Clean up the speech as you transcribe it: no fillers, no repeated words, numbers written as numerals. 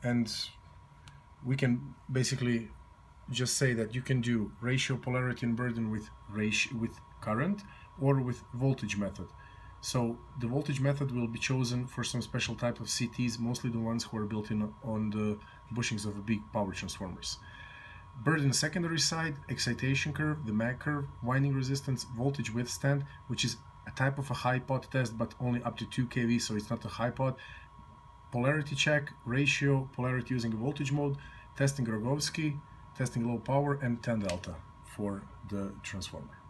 and we can basically just say that you can do ratio, polarity, and burden with current or with voltage method. So the voltage method will be chosen for some special type of CTs, mostly the ones who are built in on the bushings of big power transformers. Burden secondary side, excitation curve, the mag curve, winding resistance, voltage withstand, which is a type of a high pod test, but only up to 2 kV, so it's not a high pod. Polarity check, ratio, polarity using a voltage mode, testing Rogowski, testing low power, and 10 delta for the transformer.